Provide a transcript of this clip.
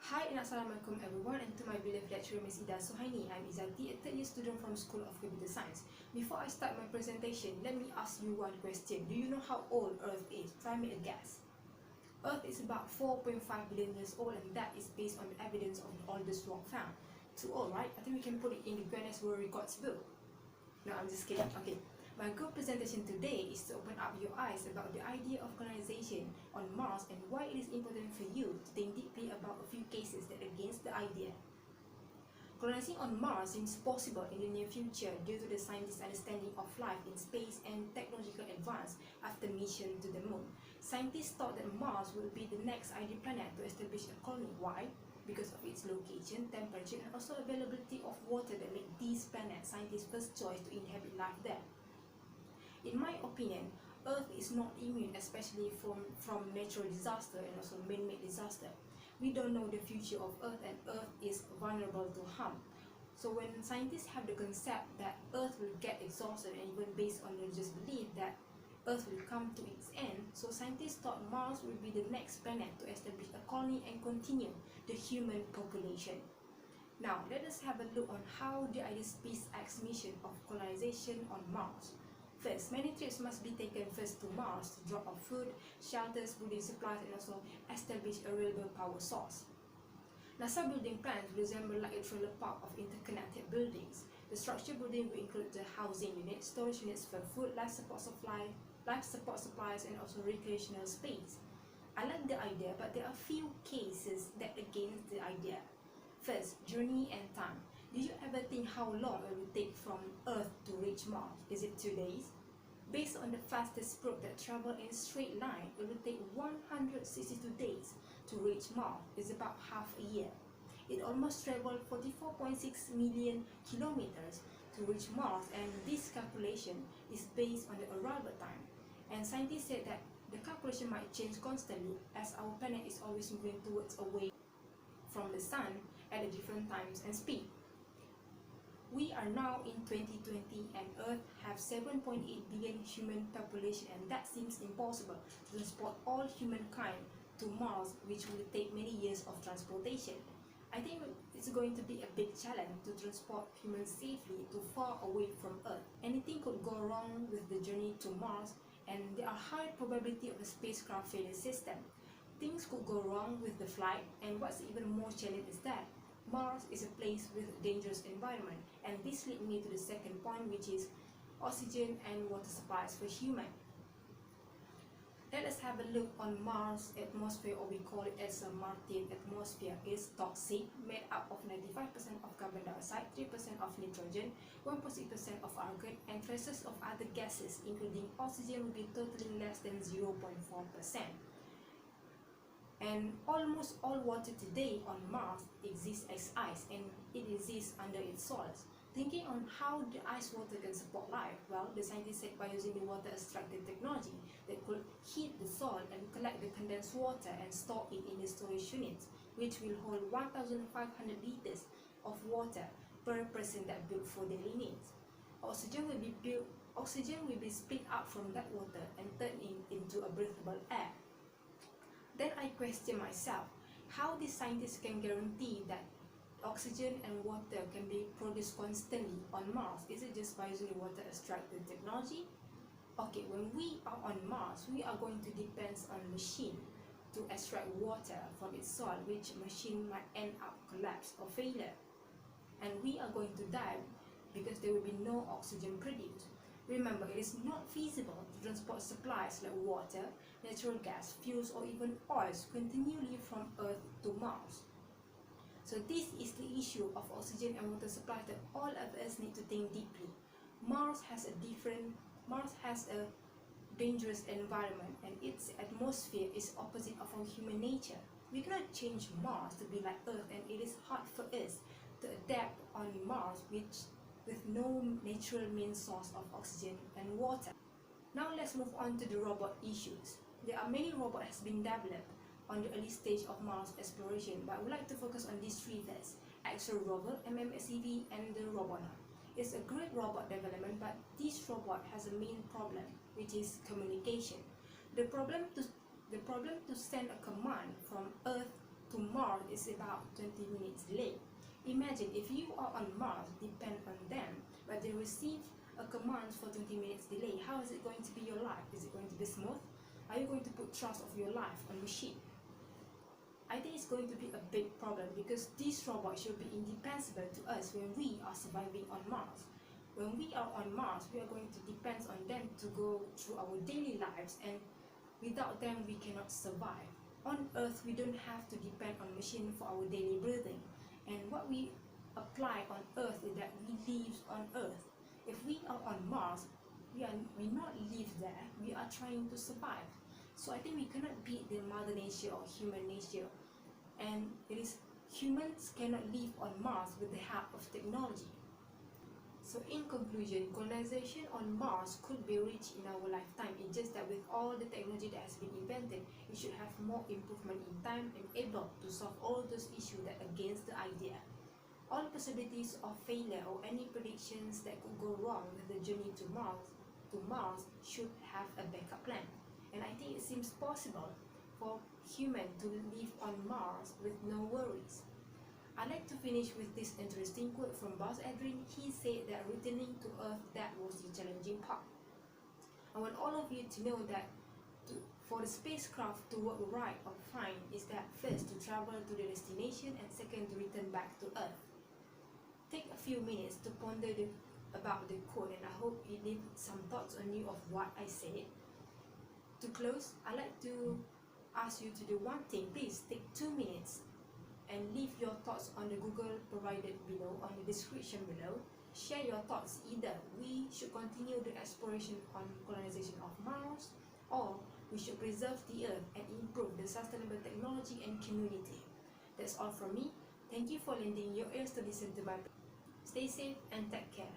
Hi and Assalamualaikum everyone, and to my beloved lecturer Ms. Ida Suhaini. I'm Izzati, a third year student from School of Computer Science. Before I start my presentation, let me ask you one question. Do you know how old Earth is? Try me a guess. Earth is about 4.5 billion years old, and that is based on the evidence of the oldest rock found. Too old, right? I think we can put it in the Guinness World Records book. No, I'm just kidding. Okay. My goal presentation today is to open up your eyes about the idea of colonization on Mars and why it is important for you to think deeply about a few cases that are against the idea. Colonizing on Mars seems possible in the near future due to the scientists' understanding of life in space and technological advance after mission to the moon. Scientists thought that Mars would be the next ideal planet to establish a colony. Why? Because of its location, temperature, and also availability of water that make these planets scientists' first choice to inhabit life there. In my opinion, Earth is not immune, especially from natural disaster and also man-made disaster. We don't know the future of Earth, and Earth is vulnerable to harm. So when scientists have the concept that Earth will get exhausted, and even based on religious belief that Earth will come to its end, so scientists thought Mars will be the next planet to establish a colony and continue the human population. Now, let us have a look on how the ideal SpaceX mission of colonization on Mars. First, many trips must be taken first to Mars to drop off food, shelters, building supplies, and also establish a reliable power source. NASA building plans resemble like a trailer park of interconnected buildings. The structured building will include the housing unit, storage units for food, life support supplies, and also recreational space. I like the idea, but there are few cases that against the idea. First, journey and time. Did you ever think how long it will take from Earth to reach Mars? Is it 2 days? Based on the fastest probe that travel in a straight line, it will take 162 days to reach Mars. It's about half a year. It almost traveled 44.6 million kilometers to reach Mars, and this calculation is based on the arrival time. And scientists said that the calculation might change constantly as our planet is always moving towards away from the sun at a different times and speed. We are now in 2020 and Earth has 7.8 billion human population, and that seems impossible to transport all humankind to Mars, which will take many years of transportation. I think it's going to be a big challenge to transport humans safely to far away from Earth. Anything could go wrong with the journey to Mars, and there are high probability of the spacecraft failure system. Things could go wrong with the flight, and what's even more challenging is that Mars is a place with a dangerous environment, and this leads me to the second point, which is oxygen and water supplies for humans. Let us have a look on Mars' atmosphere, or we call it as a Martian atmosphere. It is toxic, made up of 95% of carbon dioxide, 3% of nitrogen, 1.6% of argon, and traces of other gases, including oxygen, will be totally less than 0.4%. And almost all water today on Mars exists as ice, and it exists under its soils. Thinking on how the ice water can support life, well, the scientists said by using the water extractor technology that could heat the soil and collect the condensed water and store it in the storage units, which will hold 1,500 liters of water per person that built for daily needs. Oxygen will be split out from that water and turned into a breathable air. Then I question myself, how the scientists can guarantee that oxygen and water can be produced constantly on Mars? Is it just by using water extractor technology? Okay, when we are on Mars, we are going to depend on machine to extract water from its soil, which machine might end up collapse or failure. And we are going to die because there will be no oxygen produced. Remember, it is not feasible to transport supplies like water, natural gas, fuels, or even oils continually from Earth to Mars. So this is the issue of oxygen and water supply that all of us need to think deeply. Mars has a dangerous environment, and its atmosphere is opposite of our human nature. We cannot change Mars to be like Earth, and it is hard for us to adapt on Mars with no natural main source of oxygen and water. Now let's move on to the robot issues. There are many robots has been developed on the early stage of Mars exploration, but I would like to focus on these three first: Axel rover, MMSCV, and the Robonaut. It's a great robot development, but this robot has a main problem, which is communication. The problem to send a command from Earth to to Mars is about 20 minutes delay. Imagine if you are on Mars, depend on them, but they receive a command for 20 minutes delay. How is it going to be your life? Is it going to be smooth? Are you going to put trust of your life on machine? I think it's going to be a big problem because these robots should be indispensable to us when we are surviving on Mars. When we are on Mars, we are going to depend on them to go through our daily lives, and without them we cannot survive. On Earth, we don't have to depend on machine for our daily breathing, and what we apply on Earth is that we live on Earth. If we are on Mars, we not live there, we are trying to survive. So I think we cannot beat the mother nature or human nature, and it is humans cannot live on Mars with the help of technology. So in conclusion, colonization on Mars could be reached in our lifetime. It's just that with all the technology that has been invented, it should have more improvement in time and able to solve all those issues that against the idea. All possibilities of failure or any predictions that could go wrong with the journey to Mars should have a backup plan. And I think it seems possible for humans to live on Mars with no worries. I'd like to finish with this interesting quote from Buzz Aldrin. He said that returning to Earth, that was the challenging part. I want all of you to know that for the spacecraft to work right or fine is that first to travel to the destination and second to return back to Earth. Take a few minutes to ponder about the quote, and I hope it leaves some thoughts on you of what I said. To close, I'd like to ask you to do one thing. Please take 2 minutes and leave your thoughts on the Google provided below, on the description below. Share your thoughts. Either we should continue the exploration on colonization of Mars, or we should preserve the Earth and improve the sustainable technology and community. That's all from me. Thank you for lending your ears to listen to my. Stay safe and take care.